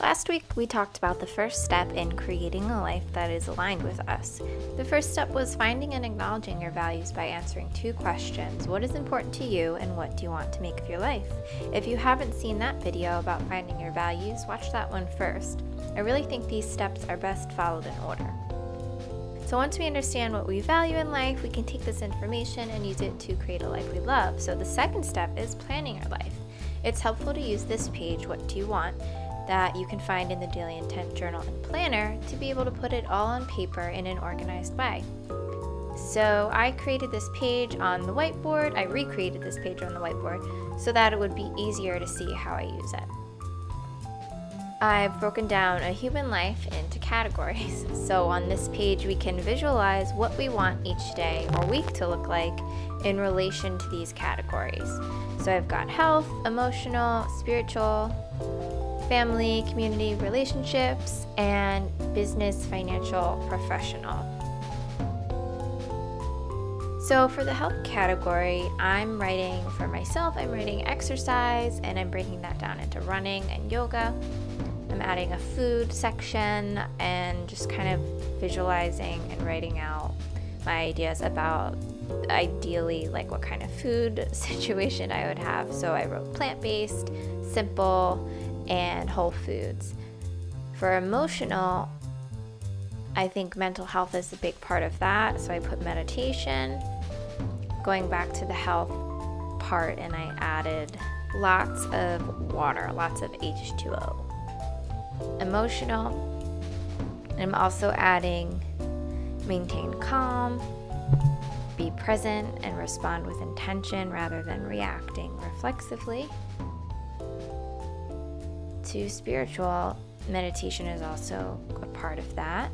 Last week, we talked about the first step in creating a life that is aligned with us. The first step was finding and acknowledging your values by answering two questions. What is important to you, and what do you want to make of your life? If you haven't seen that video about finding your values, watch that one first. I really think these steps are best followed in order. So once we understand what we value in life, we can take this information and use it to create a life we love. So the second step is planning our life. It's helpful to use this page, What Do You Want?, that you can find in the Daily Intent Journal and Planner to be able to put it all on paper in an organized way. So I created this page on the whiteboard. I recreated this page on the whiteboard so that it would be easier to see how I use it. I've broken down a human life into categories. So on this page, we can visualize what we want each day or week to look like in relation to these categories. So I've got health, emotional, spiritual, family, community, relationships, and business, financial, professional. So for the health category, I'm writing for myself, I'm writing exercise, and I'm breaking that down into running and yoga. I'm adding a food section and just kind of visualizing and writing out my ideas about ideally like what kind of food situation I would have. So I wrote plant-based, simple, and whole foods. For emotional, I think mental health is a big part of that, so I put meditation. Going back to the health part, and I added lots of water, lots of H2O. Emotional, I'm also adding maintain calm, be present, and respond with intention rather than reacting reflexively. To spiritual, meditation is also a part of that.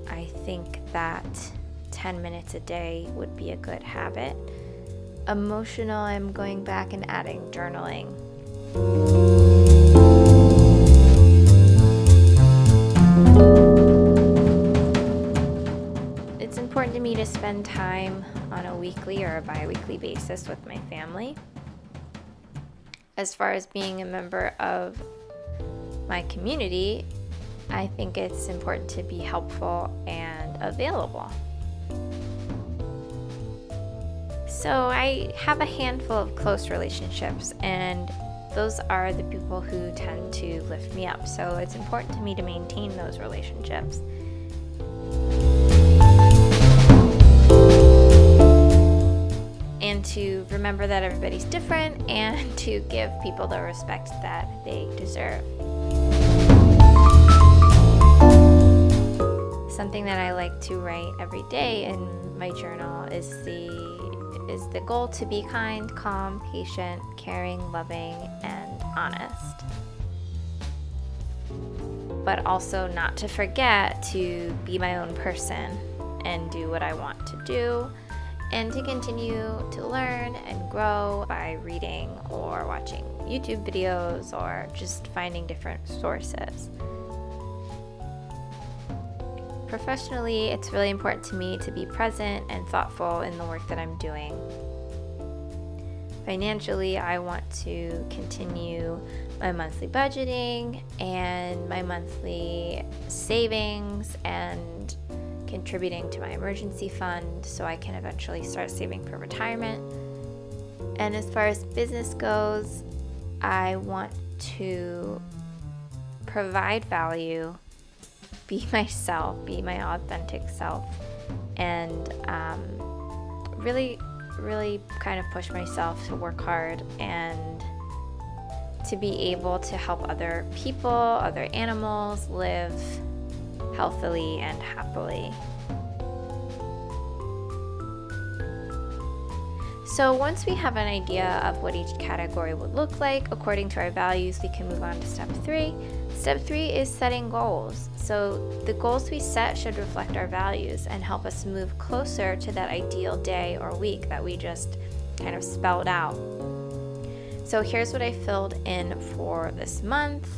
I think that 10 minutes a day would be a good habit. Emotional, I'm going back and adding journaling. It's important to me to spend time on a weekly or a bi-weekly basis with my family. As far as being a member of my community, I think it's important to be helpful and available. So I have a handful of close relationships, and those are the people who tend to lift me up. So it's important to me to maintain those relationships. And to remember that everybody's different and to give people the respect that they deserve. Something that I like to write every day in my journal is the goal to be kind, calm, patient, caring, loving, and honest. But also not to forget to be my own person and do what I want to do, and to continue to learn and grow by reading or watching YouTube videos or just finding different sources. Professionally, it's really important to me to be present and thoughtful in the work that I'm doing. Financially, I want to continue my monthly budgeting and my monthly savings and contributing to my emergency fund so I can eventually start saving for retirement. And as far as business goes, I want to provide value, be myself, be my authentic self, and really kind of push myself to work hard and to be able to help other people, other animals live healthily and happily. So once we have an idea of what each category would look like according to our values, we can move on to step 3. Step 3 is setting goals. So the goals we set should reflect our values and help us move closer to that ideal day or week that we just kind of spelled out. So here's what I filled in for this month.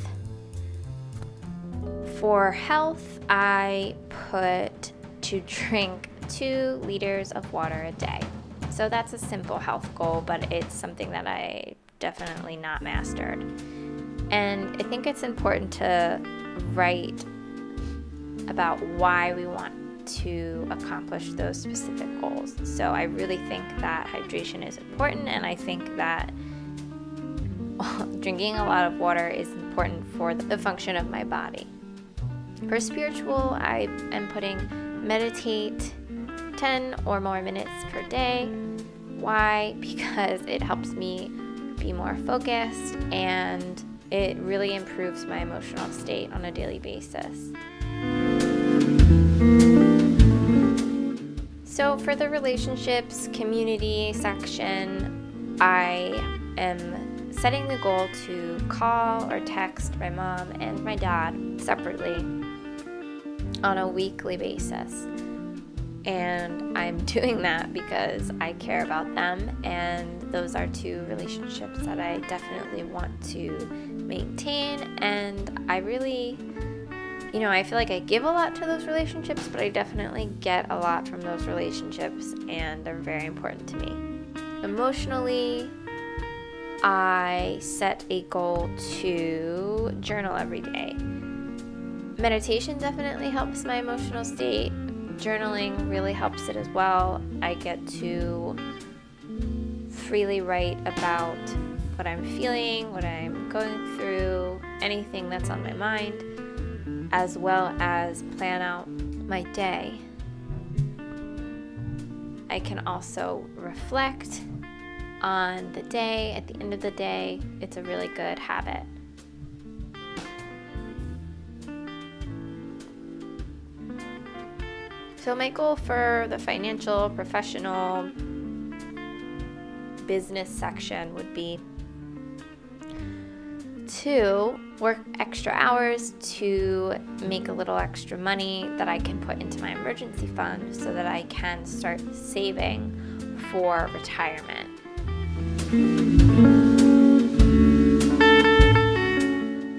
For health, I put to drink 2 liters of water a day. So that's a simple health goal, but it's something that I definitely not mastered. And I think it's important to write about why we want to accomplish those specific goals. So I really think that hydration is important, and I think that drinking a lot of water is important for the function of my body. For spiritual, I am putting meditate 10 or more minutes per day. Why? Because it helps me be more focused, and it really improves my emotional state on a daily basis. So for the relationships community section, I am setting the goal to call or text my mom and my dad separately on a weekly basis. And I'm doing that because I care about them, and those are two relationships that I definitely want to maintain. And I really, I feel like I give a lot to those relationships, but I definitely get a lot from those relationships, and they're very important to me. Emotionally, I set a goal to journal every day. Meditation definitely helps my emotional state. Journaling really helps it as well. I get to freely write about what I'm feeling, what I'm going through, anything that's on my mind, as well as plan out my day. I can also reflect on the day at the end of the day. It's a really good habit. So my goal for the financial, professional, business section would be to work extra hours to make a little extra money that I can put into my emergency fund so that I can start saving for retirement.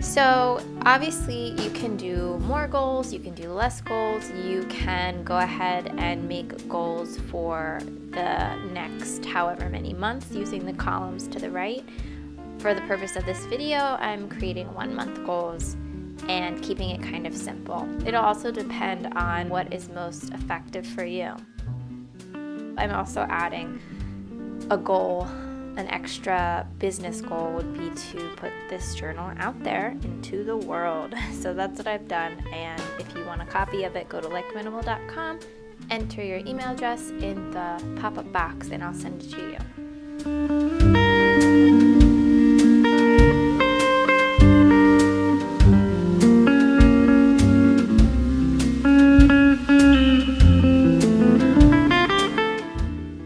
So obviously you can do more goals, you can do less goals, you can go ahead and make goals for the next however many months using the columns to the right. For the purpose of this video, I'm creating 1 month goals and keeping it kind of simple. It'll also depend on what is most effective for you. I'm also adding a goal. An extra business goal would be to put this journal out there into the world. So that's what I've done. And if you want a copy of it, go to likeminimal.com, enter your email address in the pop-up box, and I'll send it to you.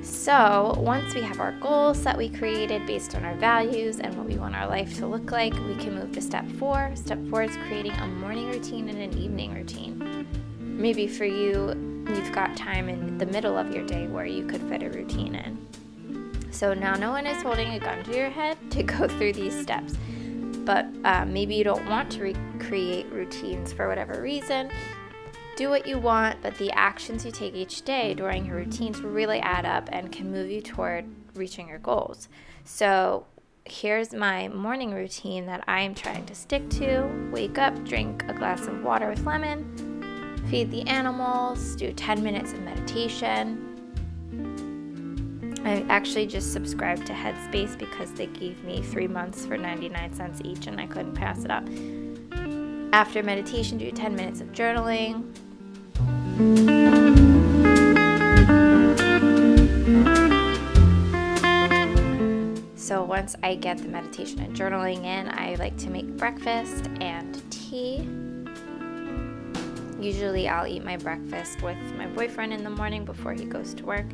So once we have our goals that we created based on our values and what we want our life to look like, we can move to step 4. Step 4 is creating a morning routine and an evening routine. Maybe for you, you've got time in the middle of your day where you could fit a routine in. So now no one is holding a gun to your head to go through these steps. But maybe you don't want to recreate routines for whatever reason. Do what you want, but the actions you take each day during your routines really add up and can move you toward reaching your goals. So here's my morning routine that I am trying to stick to. Wake up, drink a glass of water with lemon, feed the animals, do 10 minutes of meditation. I actually just subscribed to Headspace because they gave me 3 months for 99 cents each, and I couldn't pass it up. After meditation, do 10 minutes of journaling. So once I get the meditation and journaling in, I like to make breakfast and tea. Usually I'll eat my breakfast with my boyfriend in the morning before he goes to work.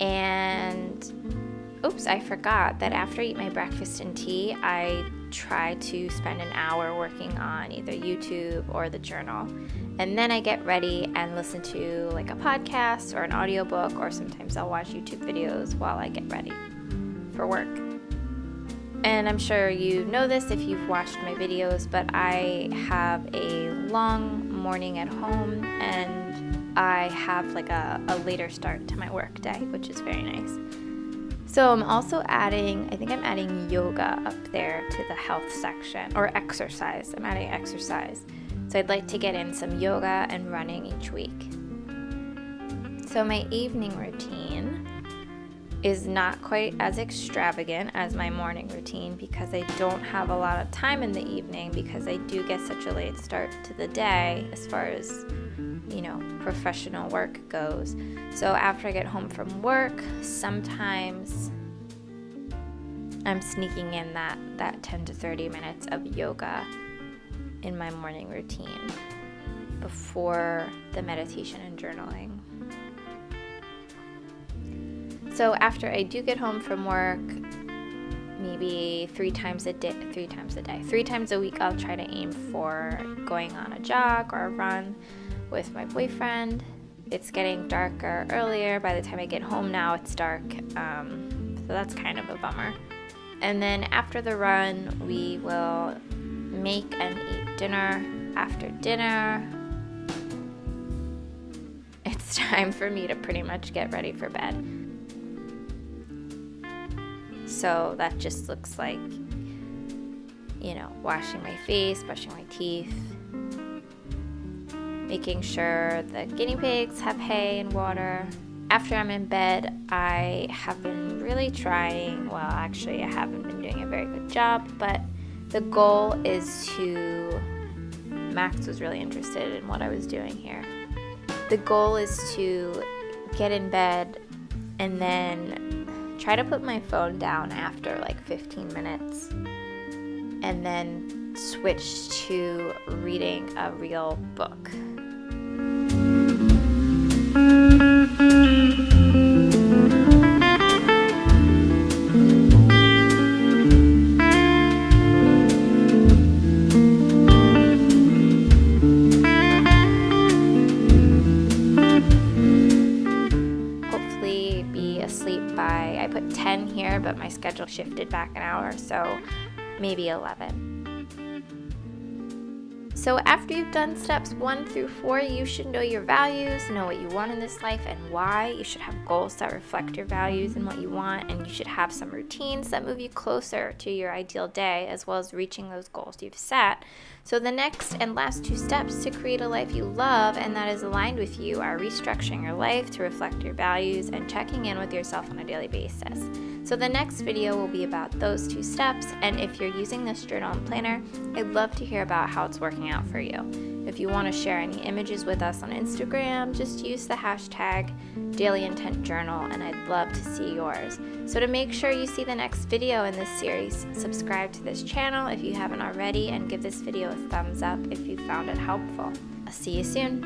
And I forgot that after I eat my breakfast and tea, I try to spend an hour working on either YouTube or the journal. And then I get ready and listen to like a podcast or an audiobook, or sometimes I'll watch YouTube videos while I get ready for work. And I'm sure you know this if you've watched my videos, but I have a long morning at home, and I have like a later start to my work day, which is very nice. So I'm also adding, I think I'm adding yoga up there to the health section, or exercise. I'm adding exercise. So I'd like to get in some yoga and running each week. So my evening routine is not quite as extravagant as my morning routine because I don't have a lot of time in the evening because I do get such a late start to the day as far as, professional work goes. So after I get home from work, sometimes I'm sneaking in that 10 to 30 minutes of yoga in my morning routine before the meditation and journaling. So after I do get home from work, maybe 3 times a week, I'll try to aim for going on a jog or a run with my boyfriend. It's getting darker earlier. By the time I get home now, it's dark. So that's kind of a bummer. And then after the run, we will make and eat dinner. After dinner, it's time for me to pretty much get ready for bed. So that just looks like, washing my face, brushing my teeth, making sure the guinea pigs have hay and water. After I'm in bed, I have been really trying, well, actually, I haven't been doing a very good job, but the goal is Max was really interested in what I was doing here. The goal is to get in bed and then try to put my phone down after like 15 minutes and then switch to reading a real book. I put 10 here, but my schedule shifted back an hour, so maybe 11. So after you've done steps 1 through 4, you should know your values, know what you want in this life and why. You should have goals that reflect your values and what you want, and you should have some routines that move you closer to your ideal day, as well as reaching those goals you've set. So the next and last 2 steps to create a life you love and that is aligned with you are restructuring your life to reflect your values and checking in with yourself on a daily basis. So the next video will be about those 2 steps, and if you're using this journal and planner, I'd love to hear about how it's working out for you. If you want to share any images with us on Instagram, just use the hashtag #DailyIntentJournal, and I'd love to see yours. So to make sure you see the next video in this series, subscribe to this channel if you haven't already, and give this video a thumbs up if you found it helpful. I'll see you soon.